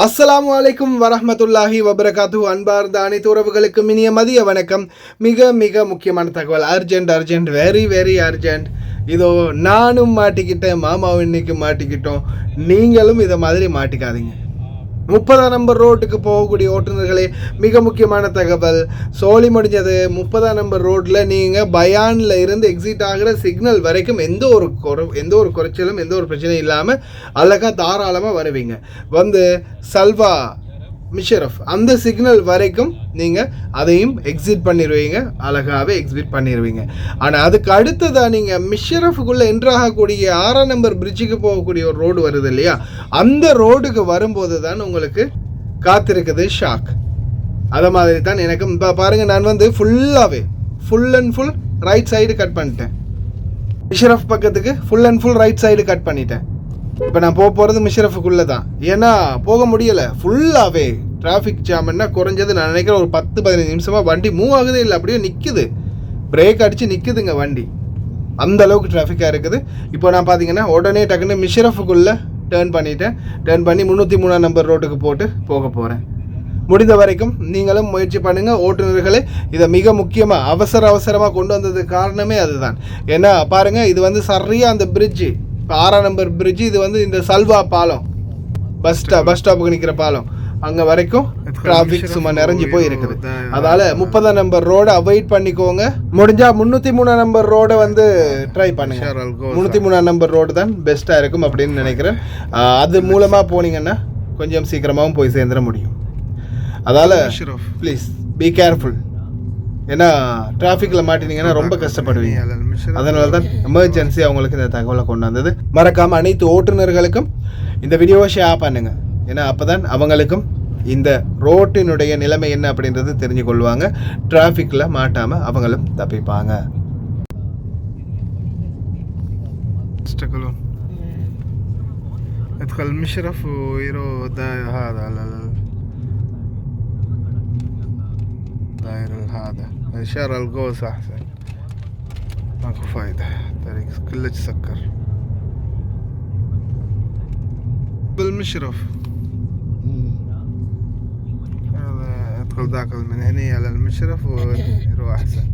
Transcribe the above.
அஸ்ஸலாமு அலைக்கும் வரஹ்மத்துல்லாஹி வபரகாத்துஹு. அன்பார்ந்த அனைத்து உறவுகளுக்கும் இனிய மதிய வணக்கம். மிக மிக முக்கியமான தகவல், அர்ஜென்ட் வெரி வெரி அர்ஜென்ட். இதோ நானும் மாட்டிக்கிட்டேன், மாமாவும் இன்னைக்கு மாட்டிக்கிட்டோம். நீங்களும் இதை மாதிரி மாட்டிக்காதீங்க. 30 நம்பர் ரோட்டுக்கு போகக்கூடிய ஓட்டுநர்களே, மிக முக்கியமான தகவல். சோலி முடிஞ்சது. 30 நம்பர் ரோட்டில் நீங்கள் பயானில் இருந்து எக்ஸிட் ஆகிற சிக்னல் வரைக்கும் எந்த ஒரு குறைச்சலும் எந்த ஒரு பிரச்சனையும் இல்லாமல் அழகாக தாராளமாக வருவீங்க. வந்து சல்வா மிஷரஃப் அந்த சிக்னல் வரைக்கும் நீங்கள் அதையும் எக்ஸிட் பண்ணிடுவீங்க, அழகாகவே எக்ஸிட் பண்ணிடுவீங்க. ஆனால் அதுக்கு அடுத்ததாக நீங்கள் மிஷரஃபுக்குள்ளே என்ட்ராகக்கூடிய 6 நம்பர் பிரிட்ஜுக்கு போகக்கூடிய ஒரு ரோடு வருது இல்லையா, அந்த ரோடுக்கு வரும்போது தான் உங்களுக்கு காத்திருக்குது ஷாக். அதை மாதிரி தான் எனக்கும். இப்போ பாருங்கள், நான் வந்து full and full right side cut பண்ணிட்டேன். மிஷரஃப் பக்கத்துக்கு full and full right side cut பண்ணிட்டேன். இப்போ நான் போகிறது மிஷரஃபுக்குள்ளே தான். ஏன்னா போக முடியலை, ஃபுல்லாகவே டிராஃபிக் ஜாம்னா குறைஞ்சது நான் நினைக்கிறேன் ஒரு 10-15 நிமிஷமாக வண்டி மூவ் ஆகுதே இல்லை, அப்படியே நிற்குது. பிரேக் அடித்து நிற்குதுங்க வண்டி, அந்த அளவுக்கு டிராஃபிக்காக இருக்குது. இப்போ நான் பார்த்தீங்கன்னா உடனே டக்குன்னு மிஷரஃபுக்குள்ளே டேர்ன் பண்ணிட்டேன். டேர்ன் பண்ணி 303 நம்பர் ரோட்டுக்கு போட்டு போக போகிறேன். முடிந்த வரைக்கும் நீங்களும் முயற்சி பண்ணுங்கள் ஓட்டுநர்களே. இதை மிக முக்கியமாக அவசரமாக கொண்டு வந்ததுக்கு காரணமே அதுதான். ஏன்னா பாருங்கள், இது வந்து சரியாக அந்த பிரிட்ஜு, இப்போ 6 நம்பர் பிரிட்ஜு, இது வந்து இந்த சல்வா பாலம், பஸ் ஸ்டாப்புக்கு நிற்கிற பாலம், அங்கே வரைக்கும் டிராஃபிக் சும்மா நிறைஞ்சி போய் இருக்குது. அதால் 30 நம்பர் ரோடை அவாய்ட் பண்ணிக்கோங்க. முடிஞ்சால் 303 நம்பர் ரோடை வந்து ட்ரை பண்ணுங்க. 303 நம்பர் ரோடு தான் பெஸ்ட்டாக இருக்கும் அப்படின்னு நினைக்கிறேன். அது மூலமாக போனீங்கன்னா கொஞ்சம் சீக்கிரமாகவும் போய் சேர்ந்துட முடியும். அதால் ப்ளீஸ் பி கேர்ஃபுல். ஏன்னா டிராஃபிக்கில் மாட்டினீங்கன்னா ரொம்ப கஷ்டப்படுவீங்க. அதனால தான் எமர்ஜென்சி அவங்களுக்கு இந்த தகவலை கொண்டு வந்தது. மறக்காமல் அனைத்து ஓட்டுநர்களுக்கும் இந்த வீடியோவை ஷேர் பண்ணுங்கள். ஏன்னா அப்போ தான் அவங்களுக்கும் இந்த ரோட்டினுடைய நிலைமை என்ன அப்படின்றது தெரிஞ்சு கொள்வாங்க. டிராஃபிக்கில் மாட்டாமல் அவங்களும் தப்பிப்பாங்க. شارع القوس أحسن، ماكو فايدة، طريق كله تسكر. بالمشرف هذا يدخل ذاك من هنا على المشرف ويروح أحسن.